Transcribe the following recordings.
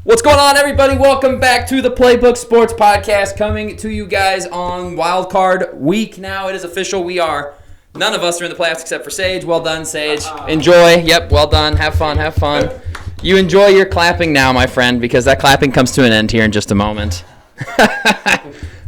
What's going on, everybody? Welcome back to the Playbook Sports Podcast, coming to you guys on Wild Card Week. Now it is official. None of us are in the playoffs except for Sage. Well done, Sage. Enjoy. Yep, well done. Have fun. You enjoy your clapping now, my friend, because that clapping comes to an end here in just a moment.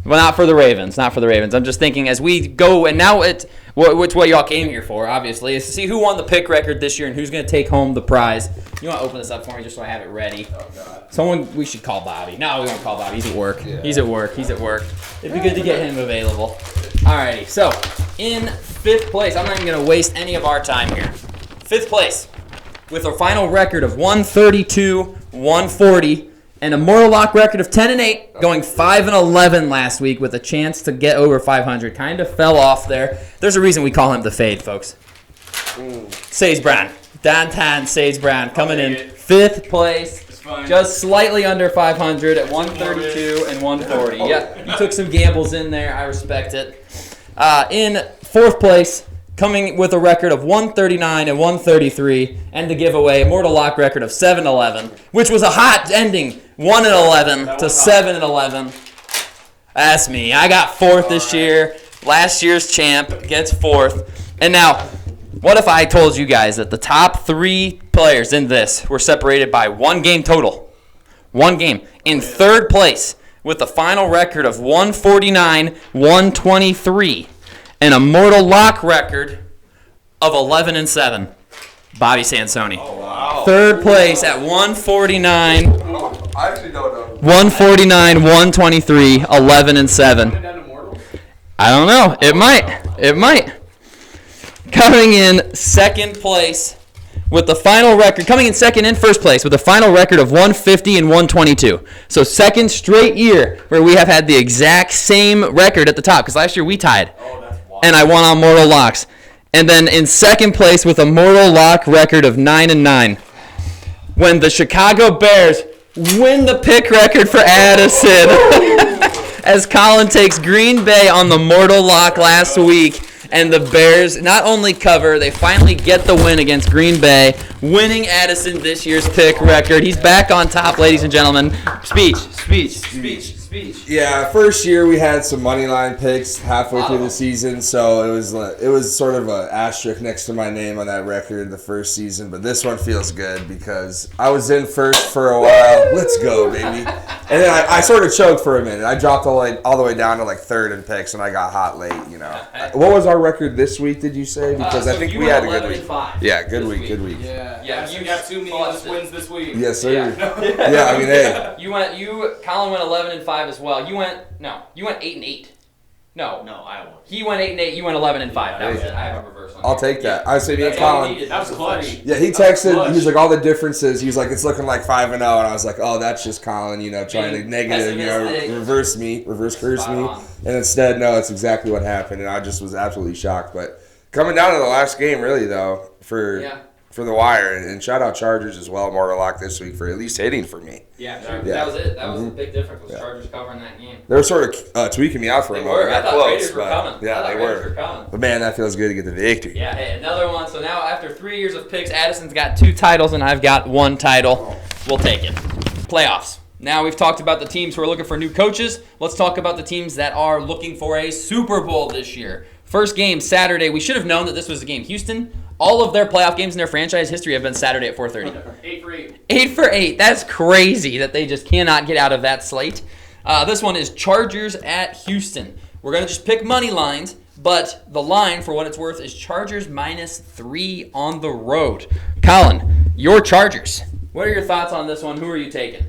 Well, not for the Ravens. I'm just thinking as we go, and now it's what y'all came here for, obviously, is to see who won the pick record this year and who's going to take home the prize. You want to open this up for me just so I have it ready? Oh, God. We should call Bobby. No, we won't call Bobby. He's at work. Yeah. He's at work. It'd be good to get him available. Alrighty, so in fifth place, I'm not even going to waste any of our time here. Fifth place, with a final record of 132, 140, and a Mortal Lock record of 10-8, going 5-11 last week with a chance to get over 500. Kind of fell off there. There's a reason we call him the Fade, folks. Sage Brown. Downtown Sage Brown coming in fifth place. Just slightly under 500 at 132 and 140. Yeah, you took some gambles in there. I respect it. In fourth place, coming with a record of 139 and 133, and the giveaway, a Mortal Lock record of 7-11, which was a hot ending, 1-11 to 7-11. That's me. I got fourth this year. Last year's champ gets fourth. And now, what if I told you guys that the top three players in this were separated by one game total? One game. In third place, with a final record of 149, 123. And a Mortal Lock record of 11-7. Bobby Sansoni. Oh, wow. Third place at 149. I actually don't know. 149, 123, 11-7. I don't know. It might. Coming in second place with the final record. Coming in second and first place with a final record of 150 and 122. So second straight year where we have had the exact same record at the top. Because last year we tied. And I won on Mortal Locks. And then in second place with a Mortal Lock record of 9-9. When the Chicago Bears win the pick record for Addison. As Colin takes Green Bay on the Mortal Lock last week. And the Bears not only cover, they finally get the win against Green Bay, winning Addison this year's pick record. He's back on top, ladies and gentlemen. Speech. Yeah, first year we had some money line picks halfway through the season, so it was sort of an asterisk next to my name on that record the first season. But this one feels good because I was in first for a while. Let's go, baby! And then I sort of choked for a minute. I dropped all the way down to like third in picks, and I got hot late. You know, what was our record this week? Did you say? Because I think we had a good week. Yeah, good week. Yeah. You got 2 meaningless wins this week. Yes, sir. Yeah, I mean, hey. Colin went 11-5 as well. You went 8-8. No, I won. He went 8-8. You went 11-5. That was it. I have a reverse on. I'll take that. I say me and Colin. That was clutch. Yeah, he texted. He was like, all the differences. He was like, it's looking like 5-0, and I was like, oh, that's just Colin, trying to negative, reverse curse me, and instead, no, it's exactly what happened, and I just was absolutely shocked. But coming down to the last game, really though, for the wire, and shout out Chargers as well, Mortal Lock this week for at least hitting for me. Yeah, that was it. That was the big difference was Chargers covering that game. They were sort of tweaking me out for a moment. I thought Raiders were coming. Yeah, they were. But man, that feels good to get the victory. Yeah, hey, another one. So now after 3 years of picks, Addison's got 2 titles and I've got 1 title. We'll take it. Playoffs. Now we've talked about the teams who are looking for new coaches. Let's talk about the teams that are looking for a Super Bowl this year. First game, Saturday. We should have known that this was the game. Houston, all of their playoff games in their franchise history have been Saturday at 4:30. 8 for 8. 8 for 8. That's crazy that they just cannot get out of that slate. This one is Chargers at Houston. We're going to just pick money lines, but the line, for what it's worth, is Chargers -3 on the road. Colin, your Chargers. What are your thoughts on this one? Who are you taking?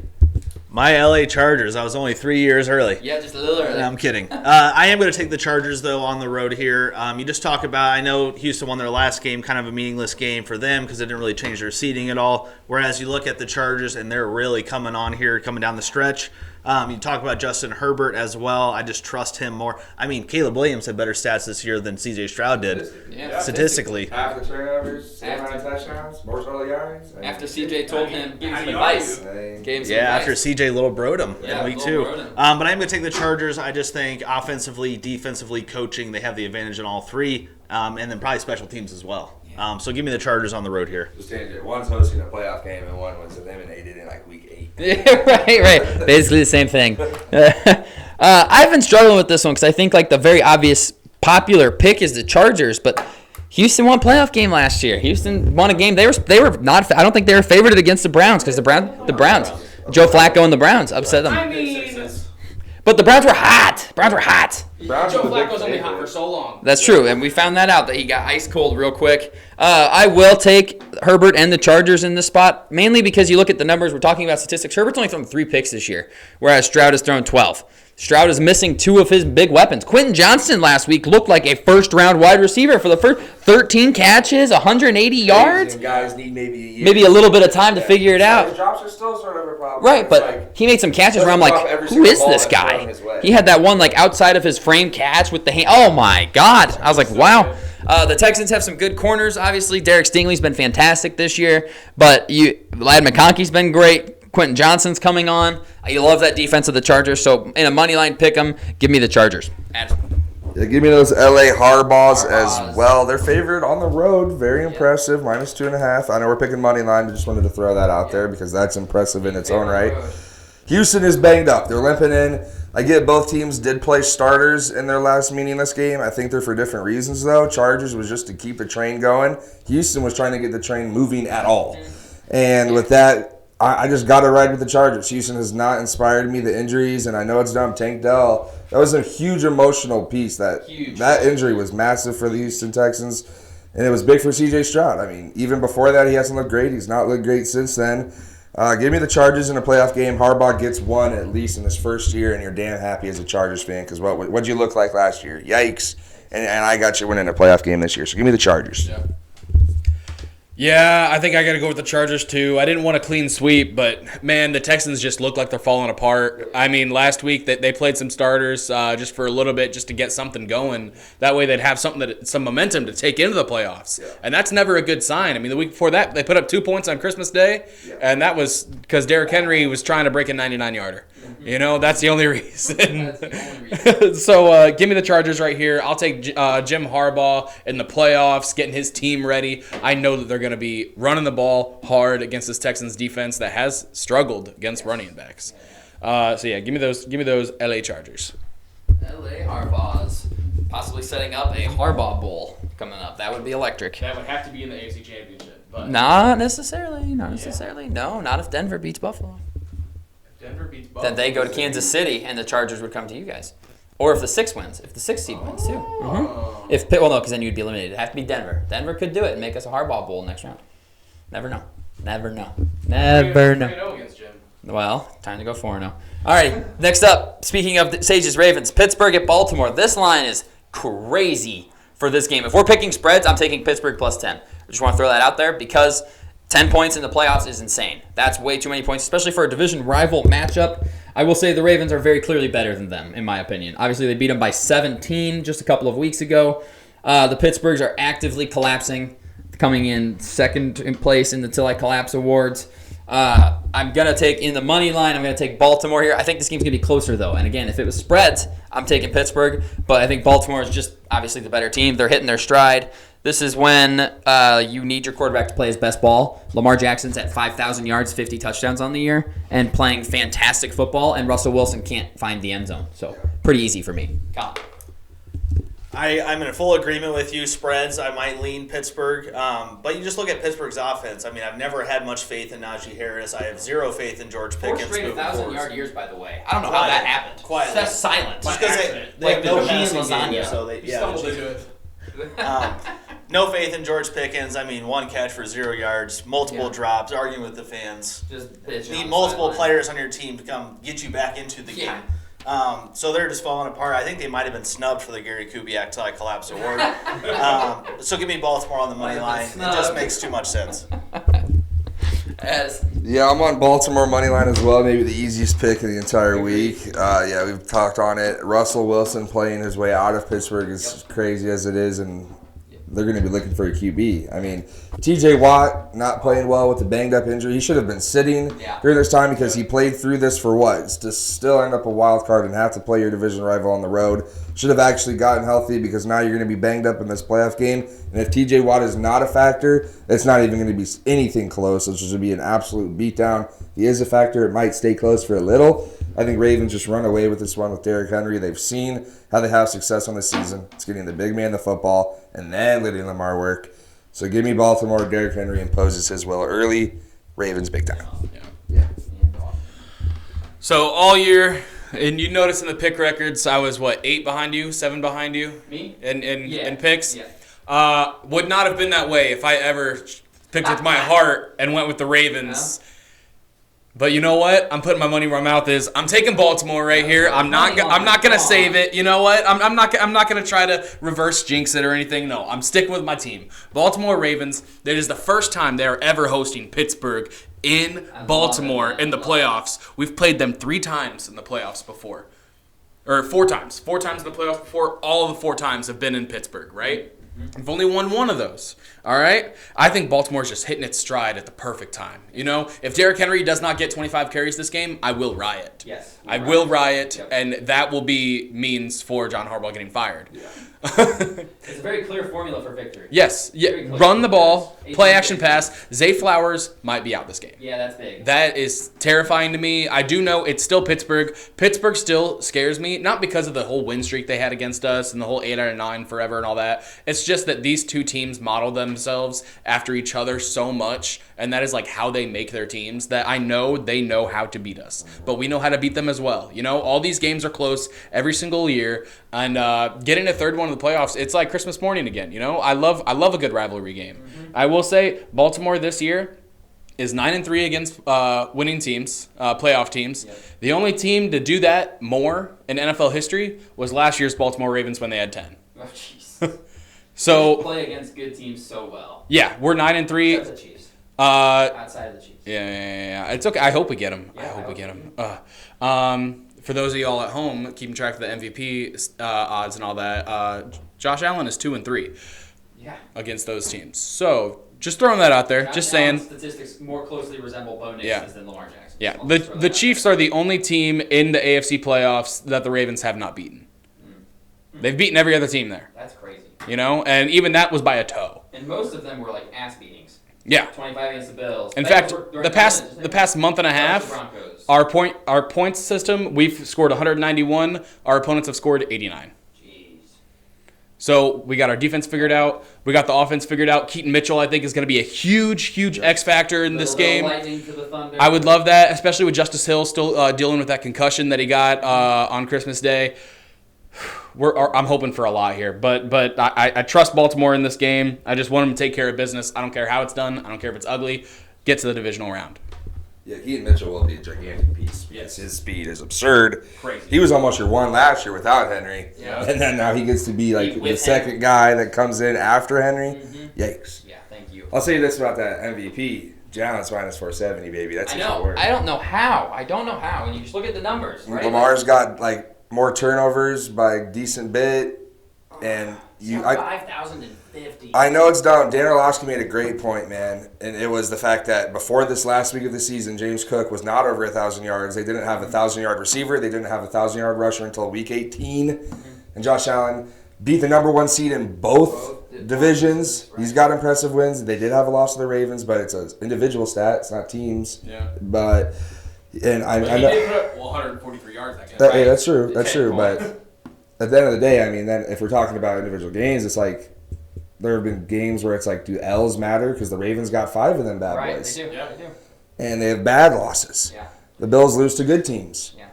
My LA Chargers. I was only 3 years early. Yeah, just a little early. No, I'm kidding. I am going to take the Chargers, though, on the road here. You just talk about, I know Houston won their last game, kind of a meaningless game for them because it didn't really change their seeding at all. Whereas you look at the Chargers, and they're really coming on here, coming down the stretch. You talk about Justin Herbert as well. I just trust him more. I mean, Caleb Williams had better stats this year than C.J. Stroud did, statistically. Half the turnovers, same amount of touchdowns, more total yards. After C.J. told him, gave him some advice. After C.J. little broed him in week 2. But I'm going to take the Chargers. I just think offensively, defensively, coaching, they have the advantage in all 3. And then probably special teams as well. So give me the Chargers on the road here. Just change it. One's hosting a playoff game and one was eliminated in like week 8. right. Basically the same thing. I've been struggling with this one because I think like the very obvious popular pick is the Chargers, but Houston won a playoff game last year. Houston won a game. They were not. I don't think they were favored against the Browns because the Browns, Joe Flacco and the Browns upset them. I mean, But the Browns were hot. Joe Flacco's only hot for so long. That's true, and we found that out that he got ice cold real quick. I will take Herbert and the Chargers in this spot, mainly because you look at the numbers. We're talking about statistics. Herbert's only thrown 3 picks this year, whereas Stroud has thrown 12. Stroud is missing 2 of his big weapons. Quentin Johnston last week looked like a first-round wide receiver for the first 13 catches, 180 yards. And guys need maybe a year. Maybe a little bit of time to figure it out. His drops are still sort of a problem. Right, It's but like, he made some catches where I'm doesn't drop like, every who single is ball this that's thrown guy? his way. He had that one like outside of his frame catch with the hand. Oh my God! I was like, wow. The Texans have some good corners. Obviously, Derek Stingley's been fantastic this year, but Lad McConkey's been great. Quentin Johnston's coming on. You love that defense of the Chargers. So in a money line pick 'em, give me the Chargers. Yeah, give me those LA Harbaughs as well. They're favored on the road. Very impressive. -2.5. I know we're picking money line, but just wanted to throw that out there because that's impressive in its own right. Houston is banged up. They're limping in. I get both teams did play starters in their last meaningless game. I think they're for different reasons, though. Chargers was just to keep the train going. Houston was trying to get the train moving at all. And with that, I just got to ride with the Chargers. Houston has not inspired me. The injuries, and I know it's dumb. Tank Dell, that was a huge emotional piece. That injury was massive for the Houston Texans, and it was big for C.J. Stroud. I mean, even before that, he hasn't looked great. He's not looked great since then. Give me the Chargers in a playoff game. Harbaugh gets one at least in his first year, and you're damn happy as a Chargers fan because what'd you look like last year? Yikes. And I got you winning a playoff game this year, so give me the Chargers. Yeah, I think I got to go with the Chargers, too. I didn't want a clean sweep, but, man, the Texans just look like they're falling apart. I mean, last week they played some starters just for a little bit just to get something going. That way they'd have some momentum to take into the playoffs. Yeah. And that's never a good sign. I mean, the week before that, they put up 2 points on Christmas Day, and that was because Derrick Henry was trying to break a 99-yarder. You know, that's the only reason. So give me the Chargers right here. I'll take Jim Harbaugh in the playoffs, getting his team ready. I know that they're going to be running the ball hard against this Texans defense that has struggled against running backs. So yeah, give me those LA Chargers. LA Harbaughs possibly setting up a Harbaugh Bowl coming up. That would be electric. That would have to be in the AFC Championship. But Not necessarily. No, not if Denver beats Buffalo. Denver beats Buffalo. Then they go to Kansas City, and the Chargers would come to you guys. Or if the 6 wins. If the 6 seed wins, too. Mm-hmm. No, because then you'd be eliminated. It'd have to be Denver. Denver could do it and make us a Harbaugh Bowl next round. Never know. Against Jim. Well, time to go 4-0. All right, next up, speaking of Sage's Ravens, Pittsburgh at Baltimore. This line is crazy for this game. If we're picking spreads, I'm taking Pittsburgh plus 10. I just want to throw that out there because 10 points in the playoffs is insane. That's way too many points, especially for a division rival matchup. I will say the Ravens are very clearly better than them, in my opinion. Obviously, they beat them by 17 just a couple of weeks ago. The Pittsburghs are actively collapsing, coming in second in place in the Till I Collapse Awards. I'm going to take, in the money line, I'm going to take Baltimore here. I think this game's going to be closer, though. And again, if it was spreads, I'm taking Pittsburgh. But I think Baltimore is just obviously the better team. They're hitting their stride. This is when you need your quarterback to play his best ball. Lamar Jackson's at 5,000 yards, 50 touchdowns on the year, and playing fantastic football. And Russell Wilson can't find the end zone. So pretty easy for me. Colin. I'm in full agreement with you. Spreads, I might lean Pittsburgh. But you just look at Pittsburgh's offense. I mean, I've never had much faith in Najee Harris. I have zero faith in George Pickens. 1,000-yard years, by the way. I don't know how that happened. Quietly. That's silent. Just because they have no passing lasagna. game, so they Stumbled into it. no faith in George Pickens. I mean, 1 catch for 0 yards, multiple drops, arguing with the fans. Just need multiple players on your team to come get you back into the game. So they're just falling apart. I think they might have been snubbed for the Gary Kubiak Till I Collapse Award. So give me Baltimore on the money line. It just makes too much sense. Yeah, I'm on Baltimore money line as well. Maybe the easiest pick of the entire week. Yeah, we've talked on it. Russell Wilson playing his way out of Pittsburgh is crazy as it is, and they're going to be looking for a QB. I mean, T.J. Watt not playing well with the banged-up injury. He should have been sitting during this time because he played through this for what? To still end up a wild card and have to play your division rival on the road. Should have actually gotten healthy because now you're going to be banged up in this playoff game. And if T.J. Watt is not a factor, it's not even going to be anything close. It's just going to be an absolute beatdown. If he is a factor, it might stay close for a little. I think Ravens just run away with this one with Derrick Henry. They've seen how they have success on the season. It's getting the big man the football and then letting Lamar work. So give me Baltimore. Derrick Henry imposes his will early. Ravens big time. Yeah. So all year, and you notice in the pick records, I was 8 behind you, 7 behind you? Me? In picks? Yeah. Would not have been that way if I ever picked with my heart and went with the Ravens. But you know what? I'm putting my money where my mouth is. I'm taking Baltimore right here. I'm not gonna save it. You know what? I'm not gonna try to reverse jinx it or anything. No, I'm sticking with my team. Baltimore Ravens. That is the first time they are ever hosting Pittsburgh in Baltimore in the playoffs. We've played them 3 times in the playoffs before, or 4 times. 4 times in the playoffs before. All of the 4 times have been in Pittsburgh, right? We've only won 1 of those. All right? I think Baltimore's just hitting its stride at the perfect time. You know, if Derrick Henry does not get 25 carries this game, I will riot. Yes. I will riot, and that will be means for John Harbaugh getting fired. Yeah. It's a very clear formula for victory. Yes. Yeah. Run the ball, play action pass. Zay Flowers might be out this game. Yeah, that's big. That is terrifying to me. I do know it's still Pittsburgh. Pittsburgh still scares me, not because of the whole win streak they had against us and the whole 8 out of 9 forever and all that. It's just that these 2 teams model themselves after each other so much, and that is like how they make their teams, that I know they know how to beat us. But we know how to beat them as well. You know, all these games are close every single year, and getting a third one in the playoffs, it's like Christmas morning again. You know, I love a good rivalry game. Mm-hmm. I will say Baltimore this year is 9-3 against winning teams, playoff teams. Yep. The only team to do that more in NFL history was last year's Baltimore Ravens when they had 10. Oh, jeez. So they play against good teams so well. Yeah, we're 9-3. Except the Chiefs. Outside of the Chiefs. Yeah. It's okay. I hope we get them. Yeah, I hope we get them. For those of y'all at home keeping track of the MVP odds and all that, Josh Allen is 2-3. Yeah. Against those teams. So just throwing that out there. Josh just Allen's saying. Statistics more closely resemble Bo Nixon's than Lamar Jackson. Yeah. The Chiefs are the only team in the AFC playoffs that the Ravens have not beaten. They've beaten every other team there. That's crazy. You know, and even that was by a toe. And most of them were like ass beatings. Yeah. 25 against the Bills. In fact, the past month and a half, our points system, we've scored 191. Our opponents have scored 89. Jeez. So we got our defense figured out. We got the offense figured out. Keaton Mitchell, I think, is going to be a huge X factor in this game. Lightning to the thunder. I would love that, especially with Justice Hill still dealing with that concussion that he got on Christmas Day. I'm hoping for a lot here, but I trust Baltimore in this game. I just want them to take care of business. I don't care how it's done. I don't care if it's ugly. Get to the divisional round. Yeah, Keaton Mitchell will be a gigantic piece. Yes, his speed is absurd. Crazy. He was almost your 1 last year without Henry. Yeah. And then now he gets to be like the second guy that comes in after Henry. Mm-hmm. Yikes. Yeah, thank you. I'll say this about that MVP. Jalen's minus 470, baby. That's his word. I don't know how. And you just look at the numbers, right? Lamar's got like more turnovers by a decent bit, and 5,050. I know it's dumb. Dan Orlovsky made a great point, man, and it was the fact that before this last week of the season, James Cook was not over 1,000 yards. They didn't have a 1,000-yard receiver. They didn't have a 1,000-yard rusher until week 18, and Josh Allen beat the number 1 seed in both divisions. He's got impressive wins. They did have a loss to the Ravens, but it's an individual stat. It's not teams. Yeah. But I know. He did put up 143 yards that game. Yeah, that's true. That's true. But at the end of the day, I mean, then if we're talking about individual games, it's like there have been games where it's like, do L's matter? Because the Ravens got 5 of them bad boys. They do. Yeah, they do. And they have bad losses. Yeah. The Bills lose to good teams. Yeah.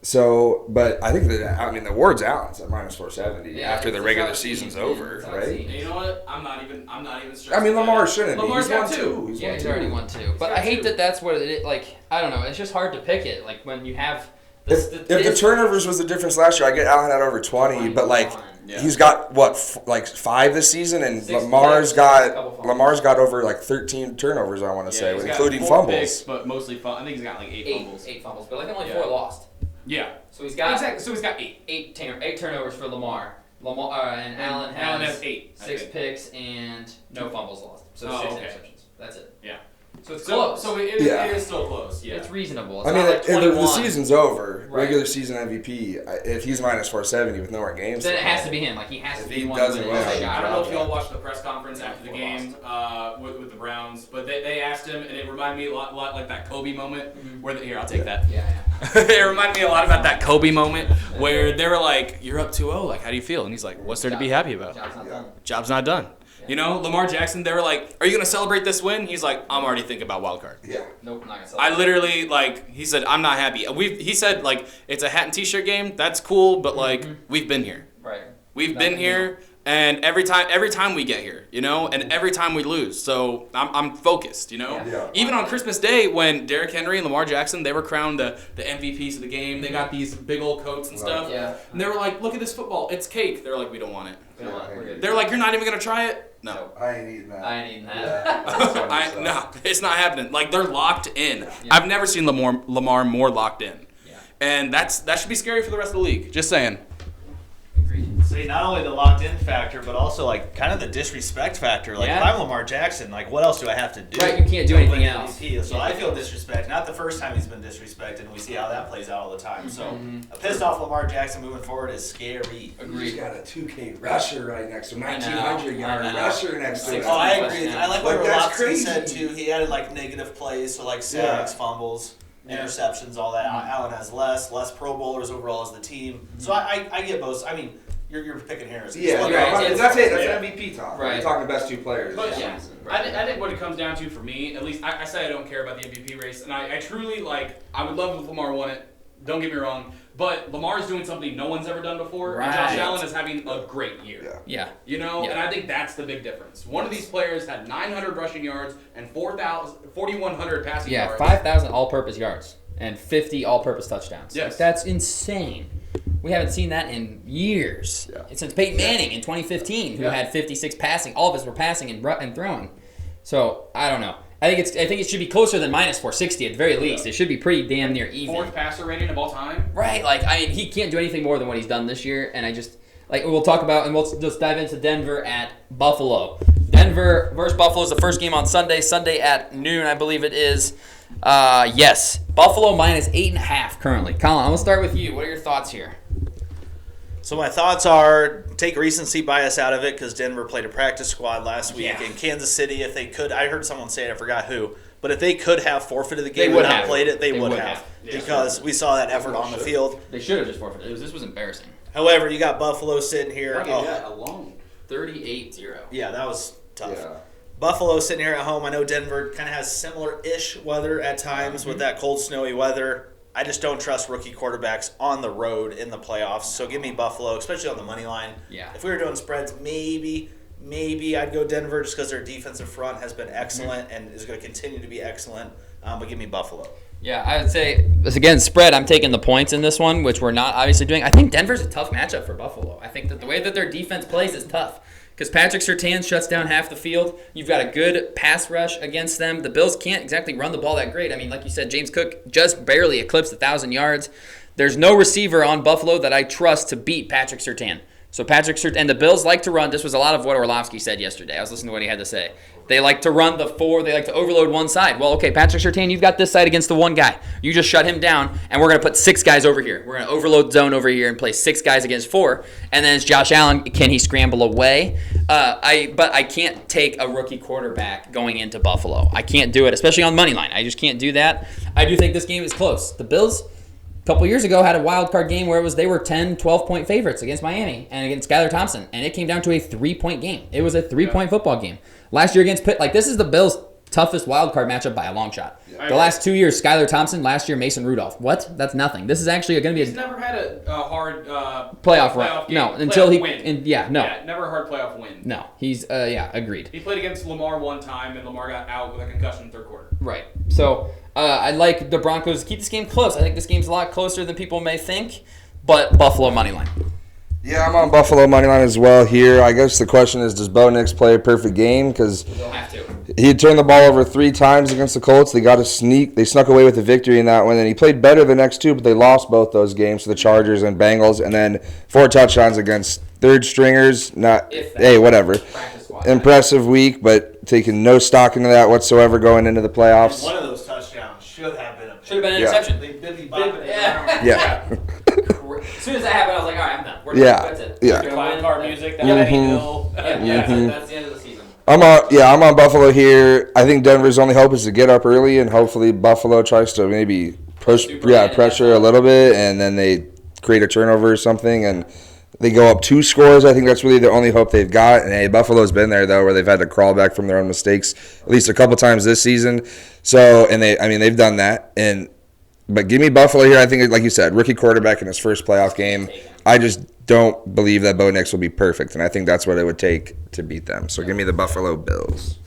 So, but I think the word's Allen's at minus 470 after the regular season's over, right? You know what? I'm not even stressed. I mean, Lamar shouldn't be. Lamar's He's won got 2. He's already won 2. But I hate that that's what it like. I don't know. It's just hard to pick it. Like when you have. If the turnovers was the difference last year, I get Allen at over 20, but like he's got like 5 this season, and Lamar's got over like 13 turnovers. I want to say, including fumbles. Picks, but mostly I think he's got like 8 fumbles. 8 fumbles, but like only 4 lost. Yeah. So he's got 8. 8 turnovers for Lamar. Lamar and Allen has 8. 6 picks and no fumbles lost. So 6 interceptions. That's it. Yeah. So it's close. So it is still close. Yeah. It's reasonable. It's I mean, not like if 21. the season's over, Right. regular season MVP, if he's minus 470 with no more games, Then it has to be him. Like he has to If be he the one doesn't to win, win it. I don't know if Yeah. y'all watched the press conference after the game with the Browns, but they asked him, and it reminded me a lot like that Kobe moment where here, I'll take that. Yeah. It reminded me a lot about that Kobe moment where they were like, "You're up 2-0. Like, how do you feel?" And he's like, "What's there to be happy about? Job's not done. Job's not done." You know, Lamar Jackson. They were like, "Are you gonna celebrate this win?" He's like, "I'm already thinking about wild card." yeah. Nope, not gonna sell. I literally he said, "I'm not happy." He said it's a hat and t-shirt game. That's cool, but we've been here. Right. We've been here, and every time we get here, you know, and every time we lose. So I'm focused, you know. Yeah. Even on Christmas Day when Derrick Henry and Lamar Jackson, they were crowned the MVPs of the game. They got these big old coats and stuff. Yeah. And they were like, "Look at this football. It's cake." They're like, "We don't want it." We're good. They're like, "You're not even gonna try it." No. I ain't eating that. I ain't eating that. No, it's not happening. Like they're locked in. Yeah. I've never seen Lamar more locked in. Yeah. And that should be scary for the rest of the league. Just saying. Agreed. See, not only the locked-in factor, but also like kind of the disrespect factor. Like Yeah. if I'm Lamar Jackson, like what else do I have to do? Right, you can't do to anything win else. MVP? So I feel disrespect. Not the first time he's been disrespected, and we see how that plays out all the time. So a pissed off Lamar Jackson moving forward is scary. He's got a 2K rusher right next to him, I know, 1900-yard I know. rusher next to him. Oh, I agree. I like what Like, that's Orlovsky crazy. said too. He added like negative plays, so like sacks, fumbles, interceptions, all that. Allen has less Pro Bowlers overall as the team. So I get both. I mean, you're picking hairs. Yeah, Right, yeah, it's- that's it. That's yeah. MVP talk. Right. We're talking the best 2 players. But this yeah. season. I think what it comes down to for me, at least, I say I don't care about the MVP race, and I truly, I would love if Lamar won it. Don't get me wrong. But Lamar's doing something no one's ever done before, and Josh Right. Allen is having a great year. Yeah. Yeah. You know, Yeah. and I think that's the big difference. One of these players had 900 rushing yards and 4,100 passing Yeah, yards. 5,000 all-purpose yards and 50 all-purpose touchdowns. Yes. Like, that's insane. We haven't seen that in years. Yeah. Since Peyton Manning in 2015, who Yeah. had 56 passing. All of us were passing and throwing. So, I don't know. I think it should be closer than minus 460 at the very least. It should be pretty damn near even. 4th passer rating of all time. Right, he can't do anything more than what he's done this year, and we'll talk about, and we'll just dive into Denver at Buffalo. Denver versus Buffalo is the first game on Sunday at noon, I believe it is. Yes, Buffalo minus 8.5 currently. Colin, I'm gonna start with you. What are your thoughts here? So my thoughts are take recency bias out of it because Denver played a practice squad last week. Yeah. In Kansas City, if they could, I heard someone say it, I forgot who, but if they could have forfeited the game They would and not have. played it, they They would would have. have. Yeah. Because we saw that effort on the field. They should have just forfeited. This was embarrassing. However, you got Buffalo sitting here. alone. 38-0. Yeah, that was tough. Yeah. Buffalo sitting here at home. I know Denver kind of has similar-ish weather at times with that cold, snowy weather. I just don't trust rookie quarterbacks on the road in the playoffs. So give me Buffalo, especially on the money line. Yeah. If we were doing spreads, maybe I'd go Denver just because their defensive front has been excellent and is going to continue to be excellent. But give me Buffalo. Yeah, I would say, again, spread, I'm taking the points in this one, which we're not obviously doing. I think Denver's a tough matchup for Buffalo. I think that the way that their defense plays is tough because Patrick Surtain shuts down half the field. You've got a good pass rush against them. The Bills can't exactly run the ball that great. I mean, like you said, James Cook just barely eclipsed 1,000 yards. There's no receiver on Buffalo that I trust to beat Patrick Surtain. So Patrick Surtain, and the Bills like to run. This was a lot of what Orlovsky said yesterday. I was listening to what he had to say. They like to run the 4. They like to overload one side. Well, okay, Patrick Surtain, you've got this side against the one guy. You just shut him down, and we're going to put 6 guys over here. We're going to overload zone over here and play 6 guys against 4. And then it's Josh Allen. Can he scramble away? But I can't take a rookie quarterback going into Buffalo. I can't do it, especially on money line. I just can't do that. I do think this game is close. The Bills, a couple years ago, had a wild card game where they were 10, 12-point favorites against Miami and against Skylar Thompson, and it came down to a 3-point game. It was a 3-point football game. Last year against Pitt, this is the Bills' toughest wild card matchup by a long shot. Yeah. The last 2 years, Skylar Thompson. Last year, Mason Rudolph. What? That's nothing. This is actually going to be He's a never had a hard playoff run. game. No, until Playoff he. win. No. Yeah, never a hard playoff win. No, he's agreed. He played against Lamar one time, and Lamar got out with a concussion in the 3rd quarter. Right. So I like the Broncos to keep this game close. I think this game's a lot closer than people may think, but Buffalo money line. Yeah, I'm on Buffalo money line as well here. I guess the question is, does Bo Nix play a perfect game? Because They'll have to. he had turned the ball over 3 times against the Colts. They got a sneak. They snuck away with the victory in that one. And he played better the next 2, but they lost both those games to the Chargers and Bengals. And then 4 touchdowns against third stringers. Not If that. hey, whatever. Practice squad. Impressive week, but taking no stock into that whatsoever going into the playoffs. One of those touchdowns should have been a Should have been an Yeah. interception. They Billy bopped it Yeah. around. Yeah. As soon as that happened, I was like, all right, I'm done. Yeah. That's it. Yeah. We're Wild gonna card win. music. That Yeah. Benny Hill. That's the end of the season. I'm on Buffalo here. I think Denver's only hope is to get up early, and hopefully Buffalo tries to maybe pressure a little bit, and then they create a turnover or something, and they go up 2 scores. I think that's really the only hope they've got. And hey, Buffalo's been there though, where they've had to crawl back from their own mistakes at least a couple times this season. So, and they've done that. But give me Buffalo here. I think, like you said, rookie quarterback in his first playoff game. I just don't believe that Bo Nix will be perfect, and I think that's what it would take to beat them. So give me the Buffalo Bills.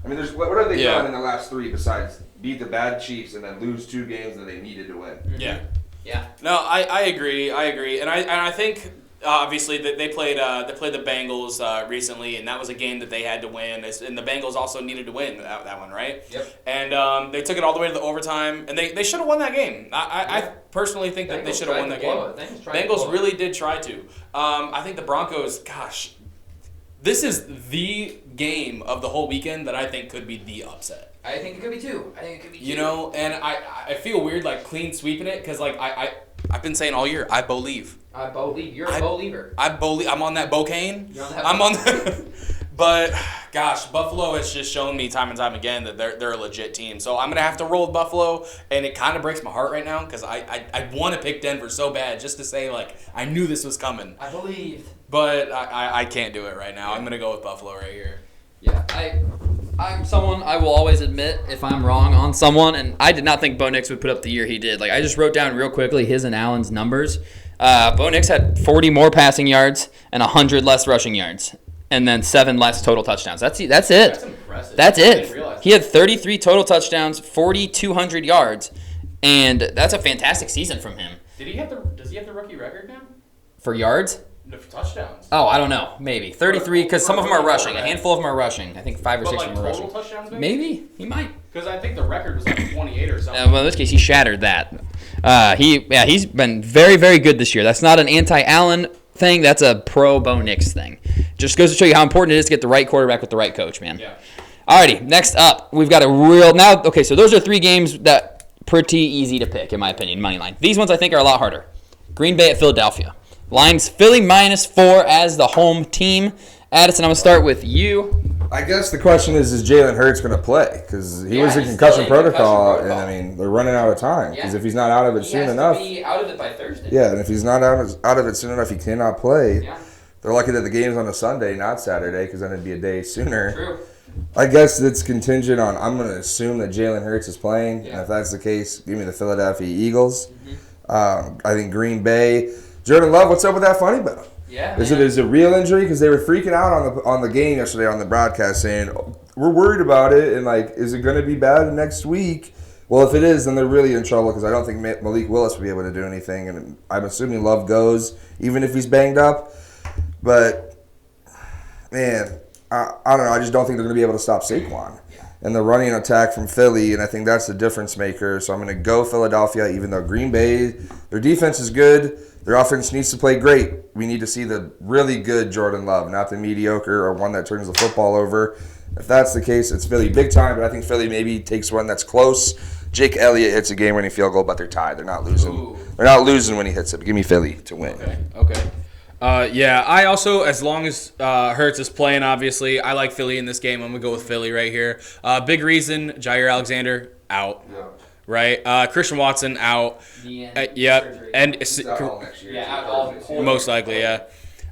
I mean, what have they done in the last 3 besides beat the bad Chiefs and then lose 2 games that they needed to win? Yeah. Yeah. No, I agree, and I think obviously that they played the Bengals recently, and that was a game that they had to win, and the Bengals also needed to win that one, right? Yep. And they took it all the way to the overtime, and they should have won that game. I personally think that they should have won that game. Bengals really did try to. I think the Broncos, gosh, this is the game of the whole weekend that I think could be the upset. I think it could be 2. You know, and I feel weird like clean sweeping it because like I've been saying all year I believe. I believe. You're a believer. I'm on that Bocane. You're on that I'm on the But gosh, Buffalo has just shown me time and time again that they're a legit team. So I'm gonna have to roll with Buffalo, and it kind of breaks my heart right now because I want to pick Denver so bad just to say like I knew this was coming, I believed. but I can't do it right now. I'm gonna go with Buffalo right here. Yeah, I'm someone I will always admit if I'm wrong on someone, and I did not think Bo Nix would put up the year he did. Like I just wrote down real quickly his and Allen's numbers. Bo Nix had 40 more passing yards and 100 less rushing yards, and then 7 less total touchdowns. That's it. That's impressive. That's I didn't it. realize He had 33 total touchdowns, 4,200 yards, and that's a fantastic season from him. Does he have the rookie record now? For yards? No, for touchdowns. Oh, I don't know. Maybe 33, because some of them are rushing. A handful of them are rushing. I think 5 or But 6 like of them are total rushing. touchdowns, Maybe he might. Because I think the record was like 28 or something. Well, in this case, he shattered that. He's been very, very good this year. That's not an anti-Allen thing. That's a pro Bo Nix thing. Just goes to show you how important it is to get the right quarterback with the right coach, man. Yeah. Alrighty, next up, we've got a real now. Okay, so those are 3 games that pretty easy to pick in my opinion. Money line. These ones I think are a lot harder. Green Bay at Philadelphia. Line's Philly -4 as the home team. Addison, I'm gonna start with you. I guess the question is Jalen Hurts going to play? Because he was in he's concussion still in protocol, concussion and I mean they're running out of time. Because Yeah. if he's not out of it soon enough, be out of it by Thursday. yeah, and if he's not out of it soon enough, he cannot play. Yeah. They're lucky that the game's on a Sunday, not Saturday, because then it'd be a day sooner. True. I guess it's contingent on. I'm going to assume that Jalen Hurts is playing, and Yeah. if that's the case, give me the Philadelphia Eagles. I think Green Bay. Jordan Love, what's up with that funny bone? Yeah. Is it a real injury? Because they were freaking out on the game yesterday on the broadcast, saying we're worried about it, and like, is it going to be bad next week? Well, if it is, then they're really in trouble because I don't think Malik Willis will be able to do anything, and I'm assuming Love goes even if he's banged up. But man, I don't know. I just don't think they're going to be able to stop Saquon. And the running attack from Philly, and I think that's the difference maker. So I'm going to go Philadelphia, even though Green Bay, their defense is good. Their offense needs to play great. We need to see the really good Jordan Love, not the mediocre or one that turns the football over. If that's the case, it's Philly big time, but I think Philly maybe takes one that's close. Jake Elliott hits a game-winning field goal, but they're tied. They're not losing. Ooh. They're not losing when he hits it. But give me Philly to win. Okay. Yeah, I also, as long as Hurts is playing, obviously, I like Philly in this game. I'm going to go with Philly right here. Big reason, Jair Alexander, out. Yeah. Right? Christian Watson, out. Yep. And most likely, yeah.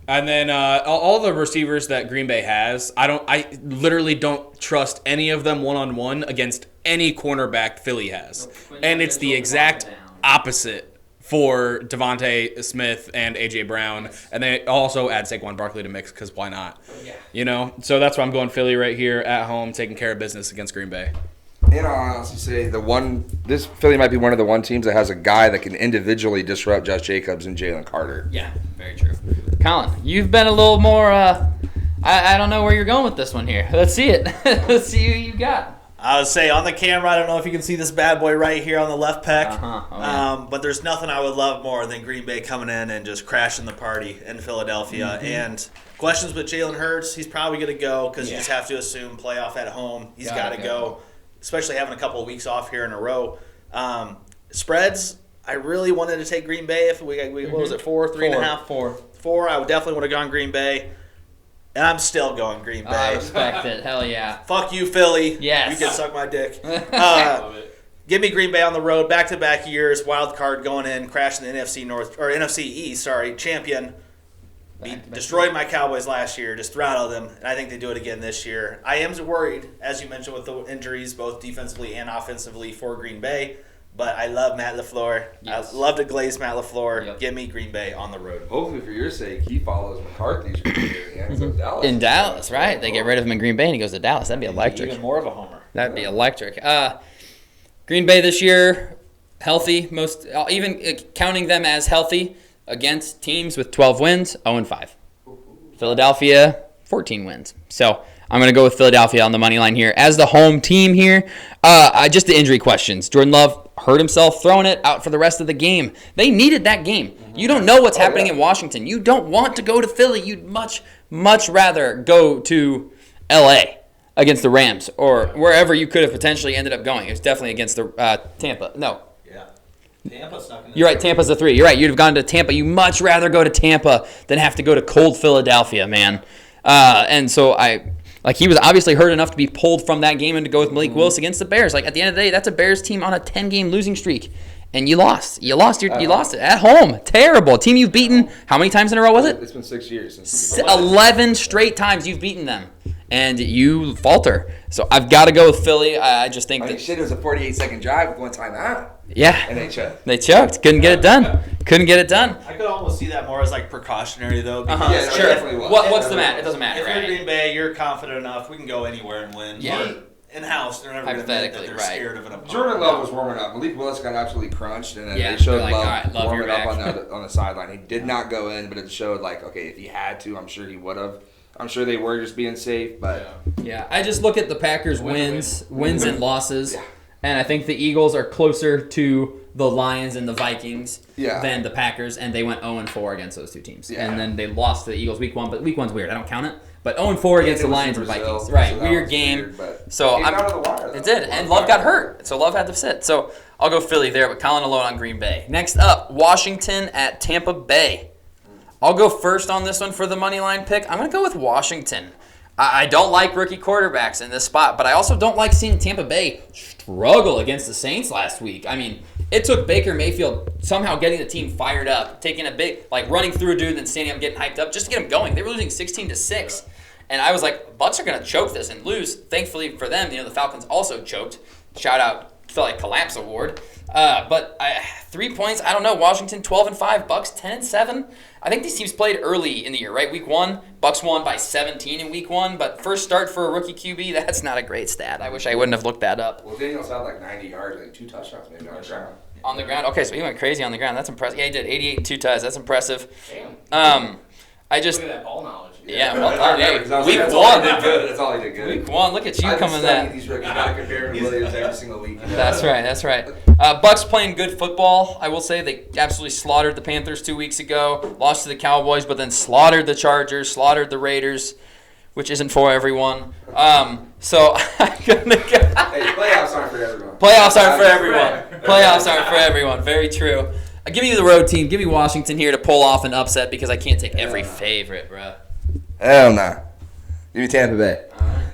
And then all the receivers that Green Bay has, I literally don't trust any of them one-on-one against any cornerback Philly has. And it's the exact opposite for Devontae Smith and A.J. Brown. And they also add Saquon Barkley to mix because why not? Yeah. You know? So that's why I'm going Philly right here at home, taking care of business against Green Bay. And I'll honestly say this Philly might be one of the teams that has a guy that can individually disrupt Josh Jacobs and Jalen Carter. Yeah, very true. Colin, you've been a little more, I don't know where you're going with this one here. Let's see it. Let's see who you got. I would say on the camera, I don't know if you can see this bad boy right here on the left pec. Uh-huh. Oh, yeah. But there's nothing I would love more than Green Bay coming in and just crashing the party in Philadelphia. Mm-hmm. And questions with Jalen Hurts, he's probably going to go because you just have to assume playoff at home. He's got to go, especially having a couple of weeks off here in a row. Spreads, I really wanted to take Green Bay. If we what was it, 4, 3.5? 4. I would definitely would have gone Green Bay. And I'm still going Green Bay. I respect it. Hell yeah. Fuck you, Philly. Yes. You can suck my dick. Love it. Give me Green Bay on the road, back-to-back years, wild card going in, crashing the NFC North or NFC East, champion. Destroyed my Cowboys last year, just throttled them, and I think they do it again this year. I am worried, as you mentioned, with the injuries, both defensively and offensively for Green Bay. But I love Matt LaFleur. Yes. I love to glaze Matt LaFleur. Yep. Give me Green Bay on the road. Hopefully, for your sake, he follows McCarthy's career and ends up Dallas. In Dallas, right? They get rid of him in Green Bay and he goes to Dallas. That'd be electric. Even more of a homer. That'd be electric. Green Bay this year, healthy. Even counting them as healthy against teams with 12 wins, 0-5. Philadelphia, 14 wins. So I'm going to go with Philadelphia on the money line here. As the home team here, just the injury questions. Jordan Love hurt himself throwing it out for the rest of the game. They needed that game. You don't know what's happening in Washington. You don't want to go to Philly. You'd much rather go to L.A. against the Rams or wherever you could have potentially ended up going. It was definitely against the Tampa. No. Yeah. Tampa's not gonna. You're right. Tampa's the 3. You're right. You'd have gone to Tampa. You much rather go to Tampa than have to go to cold Philadelphia, man. And so he was obviously hurt enough to be pulled from that game and to go with Malik Willis against the Bears. At the end of the day, that's a Bears team on a 10-game losing streak, and you lost. You lost it at home. Terrible team you've beaten. How many times in a row was it? It's been 6 years since 11 straight times you've beaten them, and you falter. So I've got to go with Philly. I just think that it was a 48-second drive with one time out. Yeah, And they choked. They choked. Couldn't get it done. I could almost see that more as precautionary though. Because Yeah, no, it Sure. definitely was. What's the matter? It doesn't matter, if you're right? Green Bay, you're confident enough. We can go anywhere and win. Yeah. But in-house, they're never going to admit that Hypothetically, they're right. scared of an opponent. Jordan Love was warming up. Malik Willis got absolutely crunched, and then Yeah, they showed they're like, Love, all right, Love, warming you're up back. on the sideline. He did not go in, but it showed okay, if he had to, I'm sure he would have. I'm sure they were just being safe, but Yeah, I just look at the Packers' wins and losses, Yeah. and I think the Eagles are closer to the Lions and the Vikings Yeah. than the Packers, and they went 0-4 against those two teams. Yeah. And then they lost to the Eagles week 1, but week 1's weird. I don't count it. But 0-4 against the it was Lions in and Brazil, Vikings. Right, so that weird was game. weird, but So it came out of the wire, though. It did, and Love got hurt, so Love had to sit. So I'll go Philly there, but Colin alone on Green Bay. Next up, Washington at Tampa Bay. I'll go first on this one for the money line pick. I'm going to go with Washington. I don't like rookie quarterbacks in this spot, but I also don't like seeing Tampa Bay struggle against the Saints last week. I mean, it took Baker Mayfield somehow getting the team fired up, taking a big, running through a dude and then standing up getting hyped up just to get them going. They were losing 16-6. And I was like, Bucs are going to choke this and lose. Thankfully for them, the Falcons also choked. Shout out, felt like collapse award. But 3 points, I don't know. Washington 12-5, Bucs 10-7. I think these teams played early in the year, right? Week 1, Bucs won by 17 in week 1, but first start for a rookie QB, that's not a great stat. I wish I wouldn't have looked that up. Well, Daniels had 90 yards, 2 touchdowns maybe on the ground. On the ground? Okay, so he went crazy on the ground. That's impressive. Yeah, he did 88 and 2 ties. That's impressive. Damn. I just... Look at that ball knowledge. Yeah, well done. Hey, That's all week he 1. did good. That's all he did good. Week 1, look at you I've been coming studying that. these rookies. I compare him to Williams every single week. That's right. Bucks playing good football. I will say they absolutely slaughtered the Panthers 2 weeks ago, lost to the Cowboys, but then slaughtered the Chargers, slaughtered the Raiders, which isn't for everyone. So I'm gonna go. Hey, playoffs aren't for everyone. Playoffs aren't for everyone. Playoffs aren't for everyone. Very true. Give me the road team. Give me Washington here to pull off an upset because I can't take every favorite, bro. Hell nah. Give me Tampa Bay.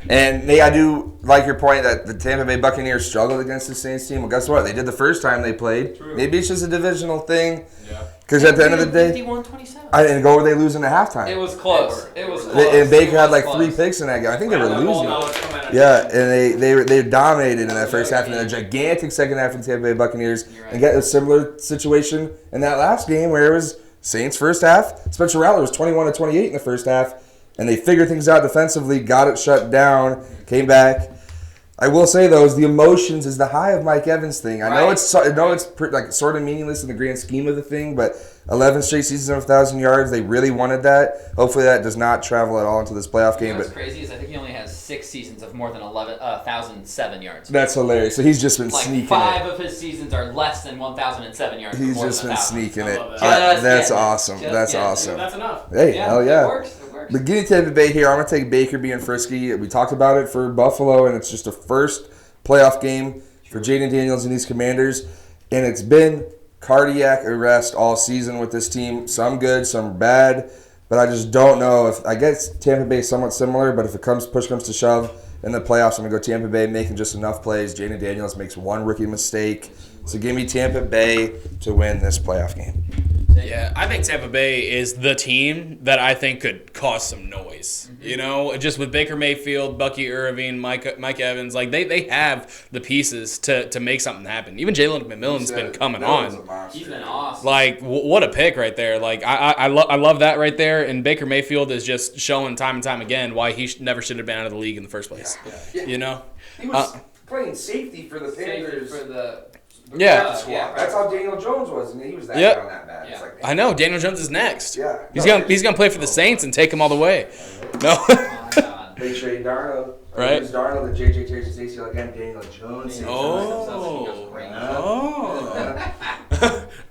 And I do like your point that the Tampa Bay Buccaneers struggled against the Saints team. Well, guess what? They did the first time they played. True. Maybe it's just a divisional thing. Yeah. Because at the end of the day, 51-27. I didn't go where they losing at halftime. It was close. It was close. And Baker had It was 3 close. picks in that game. I think they were That ball losing. knowledge coming out. Yeah, and they dominated in that first half, and then a gigantic second half from Tampa Bay Buccaneers, right. and get a similar situation in that last game where it was Saints first half. Spencer Rattler was 21-28 in the first half, and they figured things out defensively, got it shut down, came back. I will say though, is the emotions is the high of Mike Evans thing. I know Right. it's like sort of meaningless in the grand scheme of the thing, but 11 straight seasons of 1,000 yards, they really wanted that. Hopefully that does not travel at all into this playoff game. What's But crazy is I think he only has 6 seasons of more than 1,007 yards. that's hilarious. So he's just been Like sneaking 5 it. of his seasons are less than 1,007 yards. He's more just than been 1,000. sneaking I it. love that. Just That's getting it. awesome. Just That's getting it. awesome. That's enough. Hey, Yeah, hell yeah. It works. It works. But getting Tampa Bay here, I'm going to take Baker being frisky. We talked about it for Buffalo, and it's just a first playoff game for Jaden Daniels and these Commanders. And it's been cardiac arrest all season with this team. Some good, some bad. But I just don't know if – I guess Tampa Bay is somewhat similar, but if push comes to shove in the playoffs, I'm going to go Tampa Bay making just enough plays. Jaden Daniels makes one rookie mistake. So give me Tampa Bay to win this playoff game. Yeah, I think Tampa Bay is the team that I think could cause some noise. You know, just with Baker Mayfield, Bucky Irving, Mike Evans, like they have the pieces to make something happen. Even Jalen McMillan's been coming on. He's been awesome. Like, what a pick right there. Like, I love that right there. And Baker Mayfield is just showing time and time again why he never should have been out of the league in the first place. Yeah. You know? He was playing safety for the Panthers. for the Yeah. yeah. That's how Daniel Jones was, and he was that Yep. guy on that bad. It's Yeah. like, I know. Daniel Jones is next. Yeah. He's gonna play for the Saints and take them all the way. No. Oh my God. They trade Darnold. Right. It was Darnold and JJ Chase and ACL again. Daniel Jones. Oh.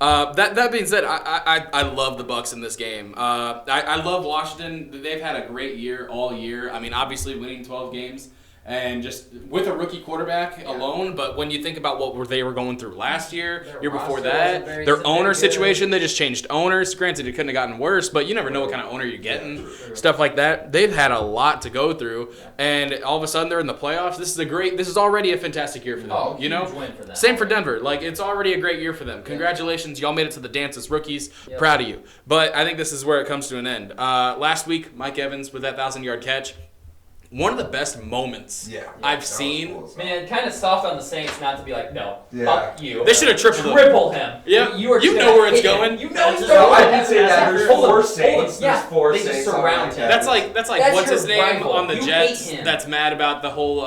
Oh. That being said, I love the Bucs in this game. I love Washington. They've had a great year all year. I mean, obviously winning 12 games and just with a rookie quarterback alone. But when you think about what they were going through last year, year before roster that, wasn't very their owner good. situation, they just changed owners. Granted, it couldn't have gotten worse, but you never know what kind of owner you're getting. Stuff like that. They've had a lot to go through, and all of a sudden they're in the playoffs. This is already a fantastic year for them. Oh, you know, huge win for them. same for Denver. Like, it's already a great year for them. Congratulations, y'all made it to the dance as rookies. Yep. Proud of you. But I think this is where it comes to an end. Last week, Mike Evans with that 1,000-yard catch. One of the best moments I've seen. Man, kind of soft on the Saints not to be like, no, Yeah. fuck you. They should have tripled him. Triple him. Yeah. You are You just know gonna where it's hit him. going. You know he's That's going. just- I did say that. There's Hold him, four hold him. Saints. Yeah, There's four they just Saints surround on him. That's like That's what's his your name rival. on the You Jets hate him. that's mad about the whole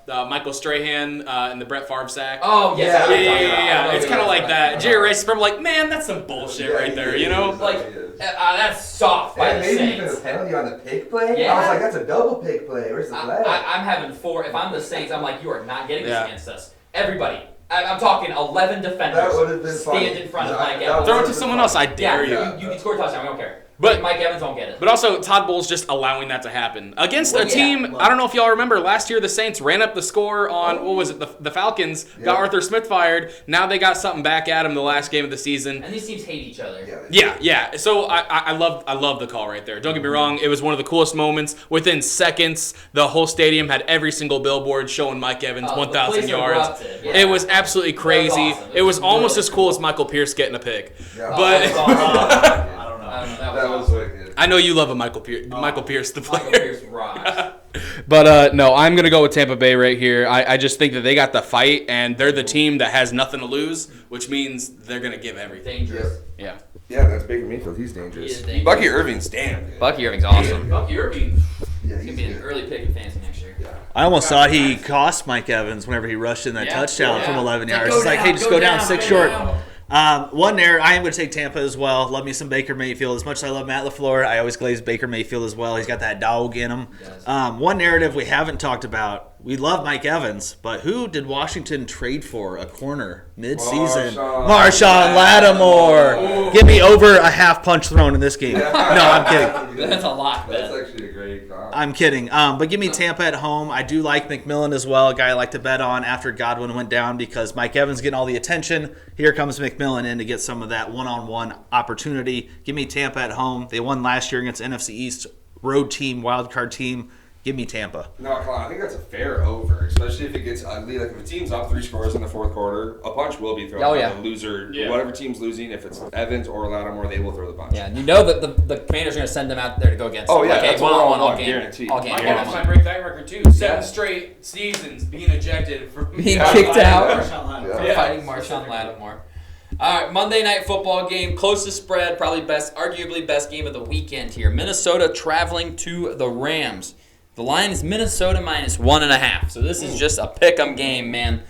Michael Strahan and the Brett Favre sack. Oh, yes. Yeah, I know what you're talking about. I know It's what kind of you're like talking that. about. Jerry Rice is probably like, man, that's some bullshit right there, you know? Like, that's soft by the maybe even a Saints. penalty on the pick play. Yeah. I was like, that's a double pick play. Where's the flag? I'm having 4. If I'm the Saints, I'm like, you are not getting this Yeah. against us. Everybody. I'm talking 11 defenders That would've been stand funny. in front of That- Mike that Evans. Throw it to would've someone been else, I fun. dare you. You can score a touchdown. I don't care. But- Mike Evans won't get it. But also, Todd Bowles just allowing that to happen. Against Well, a yeah. team, I don't know if y'all remember, last year the Saints ran up the score on, what was it, the Falcons, got Arthur Smith fired. Now they got something back at him the last game of the season. And these teams hate each other. Yeah. So I love the call right there. Don't get me wrong. It was one of the coolest moments. Within seconds, the whole stadium had every single billboard showing Mike Evans Oh, the 1,000 place yards. erupted. Yeah. It was absolutely crazy. awesome. It was almost really as cool as Michael Pierce getting a pick. Yeah. Oh, But that was awesome. I don't know. That That was was awesome. wicked. I know you love a Michael Pierce, the player. Michael Pierce rocks. But no, I'm going to go with Tampa Bay right here. I just think that they got the fight, and they're the team that has nothing to lose, which means they're going to give everything. Dangerous. Yeah. Yeah, that's Baker Mayfield. He's He dangerous. is dangerous. Bucky Irving's damn good. Bucky Irving's awesome. Bucky Irving. Yeah, He's he's going to be an good. early pick in fantasy next year. I almost thought he cost Mike Evans whenever he rushed in that Yeah. touchdown Yeah. from 11 yards. Go It's like, down, hey, just go go down down, 6 go short. down. One there, I am going to take Tampa as well. Love me some Baker Mayfield. As much as I love Matt LaFleur, I always glaze Baker Mayfield as well. He's got that dog in him. One narrative we haven't talked about. We love Mike Evans, but who did Washington trade for a corner mid-season? Marshawn Lattimore. Give me over a half punch thrown in this game. No, I'm kidding. That's a lot, That's man. actually a great comp. I'm kidding. But give me Tampa at home. I do like McMillan as well, a guy I like to bet on after Godwin went down because Mike Evans getting all the attention. Here comes McMillan in to get some of that one-on-one opportunity. Give me Tampa at home. They won last year against NFC East road team, wild card team. Give me Tampa. No, come on. I think that's a fair over, especially if it gets ugly. Like if a team's up 3 scores in the fourth quarter, a punch will be thrown. Oh, by yeah. The loser, Yeah. whatever team's losing, if it's Evans or Lattimore, they will throw the punch. Yeah, and you know that the Commanders are going to send them out there to go against Oh, them. yeah, Like, hey, that's a one-on-one all one-on-one, game. guaranteed. All game. Mike one-on-one. Evans might break that record too. 7 straight seasons being ejected from Being kicked out. Yeah. Yeah. Fighting Marshawn Lattimore. All right, Monday night football game, closest spread, probably arguably best game of the weekend here. Minnesota traveling to the Rams. The line is Minnesota -1.5. So this is just a pick-em game, man.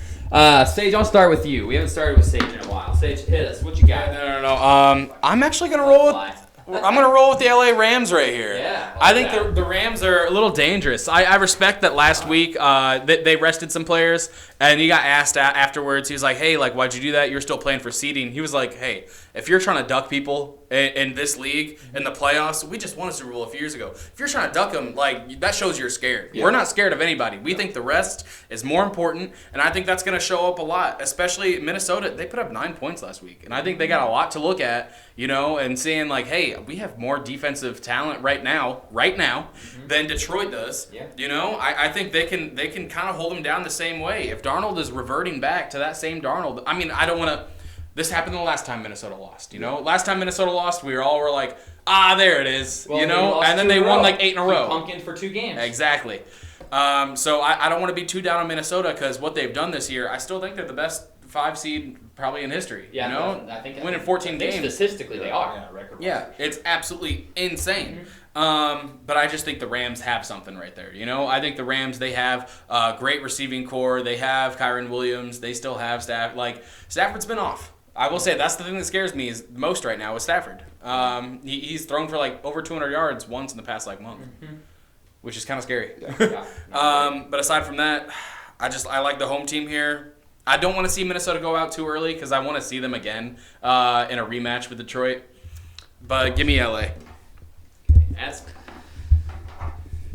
Sage, I'll start with you. We haven't started with Sage in a while. Sage, hit us. What you got? No. I'm actually gonna roll with. I'm going to roll with the LA Rams right here. Yeah, I think the Rams are a little dangerous. I respect that last week they rested some players, and he got asked afterwards. He was like, hey, like, why'd you do that? You're still playing for seeding. He was like, hey, if you're trying to duck people in this league, in the playoffs, we just won a Super Bowl a few years ago. If you're trying to duck them, like, that shows you're scared. Yeah. We're not scared of anybody. We think the rest is more important, and I think that's going to show up a lot, especially Minnesota. They put up 9 points last week, and I think they got a lot to look at, you know, and seeing like, hey, we have more defensive talent right now, than Detroit does. Yeah. You know, I think they can kind of hold them down the same way. If Darnold is reverting back to that same Darnold, I mean, I don't want to. This happened the last time Minnesota lost. You know, last time Minnesota lost, we were like, there it is. Well, you know, and then they won like 8 in a row. Pumpkin for 2 games. Exactly. So I don't want to be too down on Minnesota because what they've done this year, I still think they're the best 5 seed probably in history. Yeah, you know, I think winning 14 games. Statistically, they are. Yeah, record. Yeah, it's absolutely insane. But I just think the Rams have something right there. You know, I think the Rams, they have a great receiving core. They have Kyron Williams. They still have Stafford's been off. I will say that's the thing that scares me is most right now is Stafford. He's thrown for like over 200 yards once in the past like month, which is kind of scary. Yeah. But aside from that, I like the home team here. I don't want to see Minnesota go out too early because I want to see them again in a rematch with Detroit. But give me LA.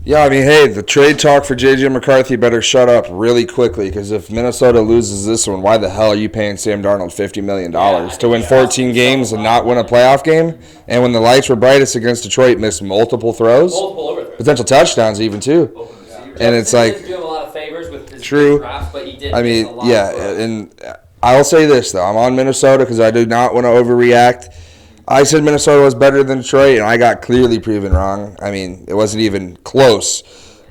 Yeah, I mean, hey, the trade talk for J.J. McCarthy better shut up really quickly because if Minnesota loses this one, why the hell are you paying Sam Darnold $50 million to win 14 games and not win a playoff game? And when the lights were brightest against Detroit, missed multiple throws, potential touchdowns even too. And it's like, do him a lot of favors with his true. drops, but he did I mean, miss a lot yeah, of throws. and I'll say this though, I'm on Minnesota because I do not want to overreact. I said Minnesota was better than Detroit, and I got clearly proven wrong. I mean, it wasn't even close.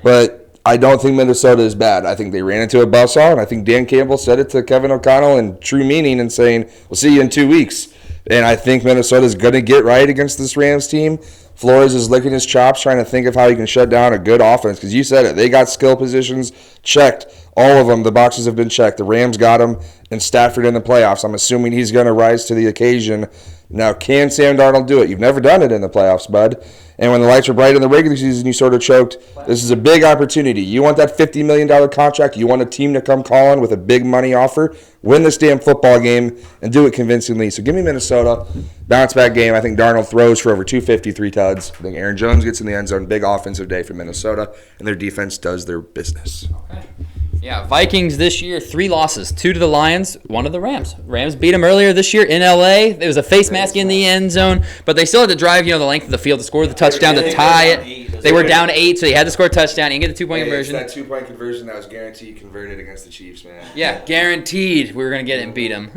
But I don't think Minnesota is bad. I think they ran into a buzzsaw, and I think Dan Campbell said it to Kevin O'Connell in true meaning and saying, we'll see you in 2 weeks. And I think Minnesota is going to get right against this Rams team. Flores is licking his chops trying to think of how he can shut down a good offense because you said it. They got skill positions checked. All of them, the boxes have been checked. The Rams got him, and Stafford in the playoffs. I'm assuming he's going to rise to the occasion. Now, can Sam Darnold do it? You've never done it in the playoffs, bud. And when the lights were bright in the regular season, you sort of choked. This is a big opportunity. You want that $50 million contract. You want a team to come calling with a big money offer. Win this damn football game and do it convincingly. So give me Minnesota. Bounce back game. I think Darnold throws for over 253 tuds. I think Aaron Jones gets in the end zone. Big offensive day for Minnesota. And their defense does their business. Okay. Yeah, Vikings this year, 3 losses, 2 to the Lions, 1 to the Rams. Rams beat them earlier this year in L.A. There was a face mask in the end zone, but they still had to drive, the length of the field to score the touchdown to tie it. They were down 8, so they had to score a touchdown and get the 2-point conversion. It's that 2-point conversion that was guaranteed converted against the Chiefs, man. Yeah, guaranteed we were going to get it and beat them.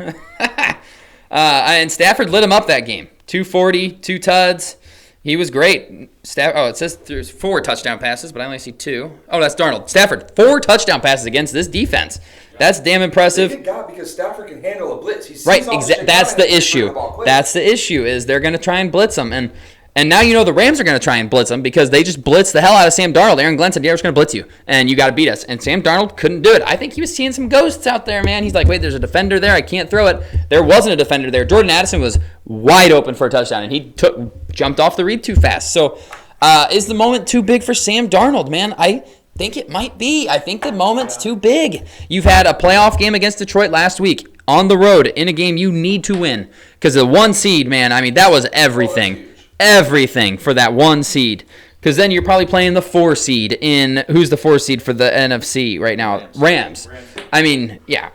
And Stafford lit him up that game. 240, 2 tuds. He was great. It says there's 4 touchdown passes, but I only see 2. Oh, that's Darnold. Stafford, 4 touchdown passes against this defense. That's damn impressive. Thank God, because Stafford can handle a blitz. He sees Right, all the shit that's coming the and he can issue. bring the ball quick. That's the issue is they're going to try and blitz them. And now the Rams are going to try and blitz them because they just blitzed the hell out of Sam Darnold. Aaron Glenn said, yeah, we're just going to blitz you, and you got to beat us. And Sam Darnold couldn't do it. I think he was seeing some ghosts out there, man. He's like, wait, there's a defender there. I can't throw it. There wasn't a defender there. Jordan Addison was wide open for a touchdown, and he jumped off the read too fast. So is the moment too big for Sam Darnold, man? I think it might be. I think the moment's too big. You've had a playoff game against Detroit last week on the road in a game you need to win because the 1 seed, man, I mean, that was everything. Everything for that 1 seed. Because then you're probably playing the 4 seed in, who's the 4 seed for the NFC right now? Rams. I mean, yeah,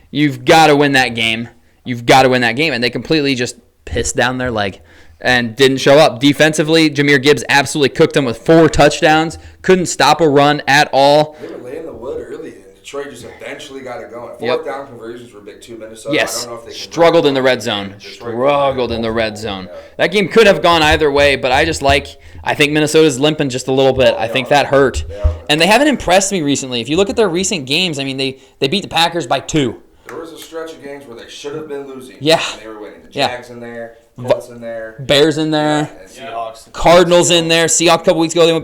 you've got to win that game. You've got to win that game. And they completely just pissed down their leg and didn't show up. Defensively, Jahmyr Gibbs absolutely cooked them with 4 touchdowns. Couldn't stop a run at all. They were laying the wood early, and Detroit just eventually got it going. Yep. 4th down conversions were big too. Minnesota, Yes, I don't know if they struggled in the red zone. Struggled in the red zone. That game could have gone either way, but I think Minnesota's limping just a little bit. I think that hurt. And they haven't impressed me recently. If you look at their recent games, I mean, they beat the Packers by 2. There was a stretch of games where they should have been losing. Yeah. And they were winning. The Jags in there. Colts in there. Bears in there. And Seahawks. Cardinals in there. Seahawks a couple weeks ago.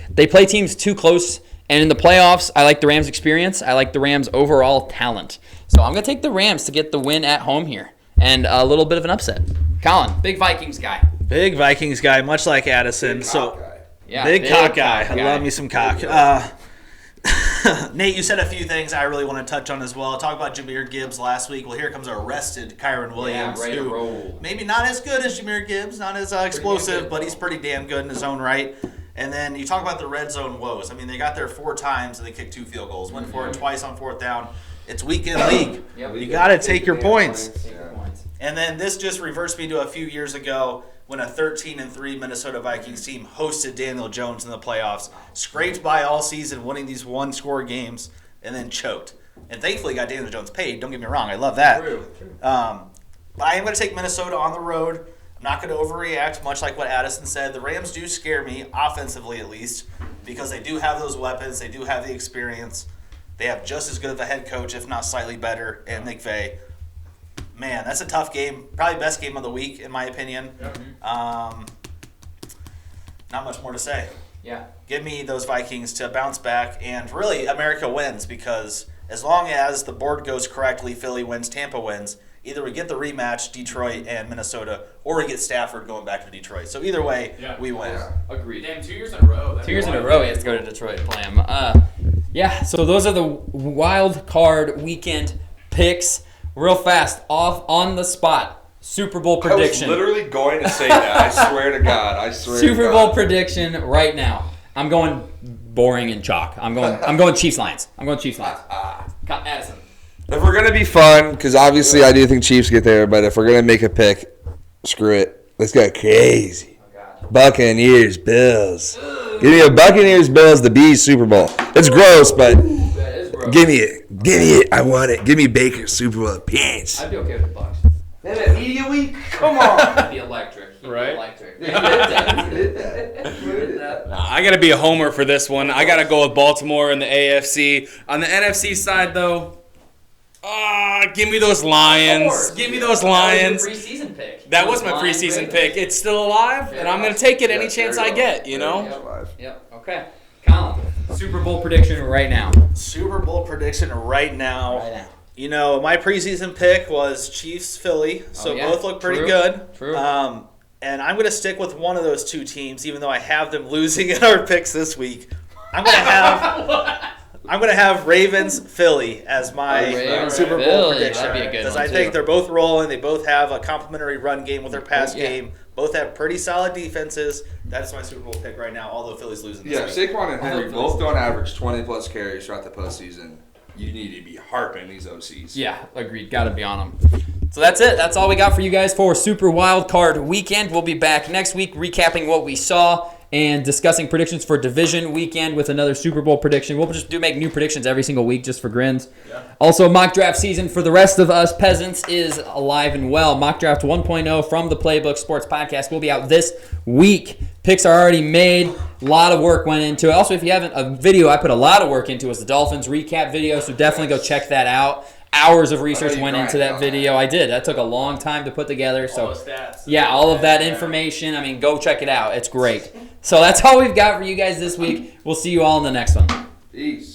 They play teams too close. And in the playoffs, I like the Rams' experience. I like the Rams' overall talent. So I'm going to take the Rams to get the win at home here. And a little bit of an upset. Colin, big Vikings guy. Big Vikings guy, much like Addison. Big So cock guy. Yeah, big cock guy. cock I love me some cock. Nate, you said a few things I really want to touch on as well. Talk about Jahmyr Gibbs last week. Well, here comes our arrested Kyron Williams, ready to who roll. maybe not as good as Jahmyr Gibbs, not as explosive, but he's pretty damn good in his own right. And then you talk about the red zone woes. I mean, they got there 4 times and they kicked 2 field goals. Went for it twice on 4th down. It's weekend league. Yep. You got to take your points. Yeah. And then this just reversed me to a few years ago when a 13-3 Minnesota Vikings team hosted Daniel Jones in the playoffs, scraped by all season, winning these one-score games, and then choked. And thankfully got Daniel Jones paid. Don't get me wrong. I love that. But I am going to take Minnesota on the road. I'm not going to overreact, much like what Addison said. The Rams do scare me, offensively at least, because they do have those weapons. They do have the experience. They have just as good of a head coach, if not slightly better, and McVay. Man, that's a tough game. Probably best game of the week, in my opinion. Not much more to say. Yeah. Give me those Vikings to bounce back, and really, America wins, because as long as the board goes correctly, Philly wins, Tampa wins. Either we get the rematch, Detroit and Minnesota, or we get Stafford going back to Detroit. So either way, we win. Agreed. Damn, 2 years in a row. 2 years in a row, he has to go to Detroit and play him. Yeah, so those are the wild card weekend picks. Real fast, off on the spot. Super Bowl prediction. I was literally going to say that. I swear to God. I swear to Super God. Bowl prediction right now. I'm going boring and chalk. I'm going Chiefs Lions. I'm going Chiefs Lions. Addison. If we're going to be fun, because obviously I do think Chiefs get there, but if we're going to make a pick, screw it. Let's go crazy. Buccaneers, Bills. Give me a Buccaneers, Bills, the Bees Super Bowl. It's gross, but give me it. Give me it. I want it. Give me Baker's Super Bowl appearance. I'd be okay with the Bucks. That media week? Come on. That'd be electric. He'd be Right? electric. I got to be a homer for this one. I got to go with Baltimore in the AFC. On the NFC side, though, give me those Lions. Give me those Lions. That was your preseason pick. That was my preseason pick. It's still alive, and I'm going to take it any chance I get, you know? Yep. Okay. Colin, Super Bowl prediction right now. Super Bowl prediction right now. Right now. You know, my preseason pick was Chiefs-Philly, so yeah. both look pretty True. good. True. And I'm going to stick with one of those 2 teams, even though I have them losing in our picks this week. I'm going to have Ravens-Philly as my Super Bowl Ravens-Philly. prediction. That'd be a good Because one, I think too. they're both rolling. They both have a complementary run game with their pass Yeah. game. Both have pretty solid defenses. That's my Super Bowl pick right now, although Philly's losing this Yeah, week. Saquon and Henry both don't average 20-plus carries throughout the postseason. You need to be harping these OCs. Yeah, agreed. Got to be on them. So that's it. That's all we got for you guys for Super Wild Card Weekend. We'll be back next week recapping what we saw and discussing predictions for Division Weekend with another Super Bowl prediction. We'll just make new predictions every single week just for grins. Yeah. Also, mock draft season for the rest of us peasants is alive and well. Mock draft 1.0 from the Playbook Sports Podcast will be out this week. Picks are already made. A lot of work went into it. Also, if you haven't, a video I put a lot of work into is the Dolphins recap video, so definitely go check that out. Hours of research went into that video. I did. That took a long time to put together. So, All the stats. yeah, all of that information. I mean, go check it out. It's great. So that's all we've got for you guys this week. We'll see you all in the next one. Peace.